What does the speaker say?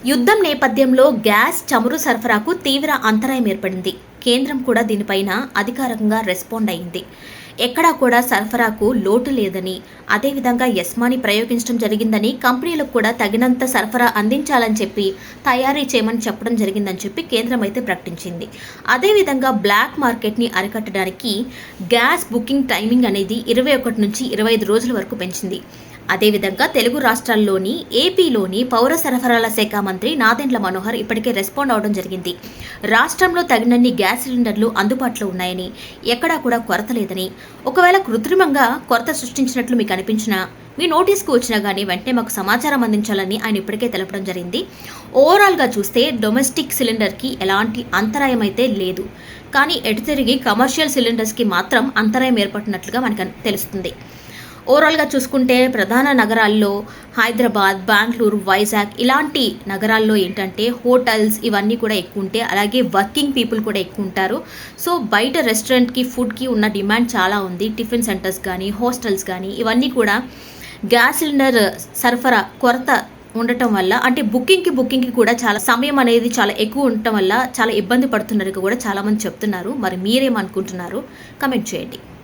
యుద్ధం నేపథ్యంలో గ్యాస్, చమురు సరఫరాకు తీవ్ర అంతరాయం ఏర్పడింది. కేంద్రం కూడా దీనిపైన అధికారికంగా రెస్పాండ్ అయింది. ఎక్కడా కూడా సరఫరాకు లోటు లేదని, అదేవిధంగా యస్మాని ప్రయోగించడం జరిగిందని, కంపెనీలకు కూడా తగినంత సరఫరా అందించాలని చెప్పి తయారీ చేయమని చెప్పడం జరిగిందని చెప్పి కేంద్రం అయితే ప్రకటించింది. అదేవిధంగా బ్లాక్ మార్కెట్ని అరికట్టడానికి గ్యాస్ బుకింగ్ టైమింగ్ అనేది 21 నుంచి 25 రోజుల వరకు పెంచింది. అదేవిధంగా తెలుగు రాష్ట్రాల్లోని ఏపీలోని పౌర సరఫరాల శాఖ మంత్రి నాదెండ్ల మనోహర్ ఇప్పటికే రెస్పాండ్ అవడం జరిగింది. రాష్ట్రంలో తగినన్ని గ్యాస్ సిలిండర్లు అందుబాటులో ఉన్నాయని, ఎక్కడా కూడా కొరత లేదని, ఒకవేళ కృత్రిమంగా కొరత సృష్టించినట్లు మీకు అనిపించినా, మీ నోటీస్కు వచ్చినా కానీ వెంటనే మాకు సమాచారం అందించాలని ఆయన ఇప్పటికే తెలపడం జరిగింది. ఓవరాల్గా చూస్తే డొమెస్టిక్ సిలిండర్కి ఎలాంటి అంతరాయం అయితే లేదు, కానీ ఎటు తిరిగి కమర్షియల్ సిలిండర్స్కి మాత్రం అంతరాయం ఏర్పడినట్లుగా మనకు తెలుస్తుంది. ఓవరాల్గా చూసుకుంటే ప్రధాన నగరాల్లో హైదరాబాద్, బెంగళూరు, వైజాగ్ ఇలాంటి నగరాల్లో ఏంటంటే హోటల్స్ ఇవన్నీ కూడా ఎక్కువ ఉంటాయి. అలాగే వర్కింగ్ పీపుల్ కూడా ఎక్కువ ఉంటారు. సో బయట రెస్టారెంట్కి, ఫుడ్కి ఉన్న డిమాండ్ చాలా ఉంది. టిఫిన్ సెంటర్స్ కానీ, హాస్టల్స్ కానీ ఇవన్నీ కూడా గ్యాస్ సిలిండర్ సరఫరా కొరత ఉండటం వల్ల, అంటే బుకింగ్కి కూడా చాలా సమయం అనేది చాలా ఎక్కువ ఉండటం వల్ల చాలా ఇబ్బంది పడుతున్నారు కూడా చాలామంది చెప్తున్నారు. మరి మీరేమనుకుంటున్నారు? కమెంట్ చేయండి.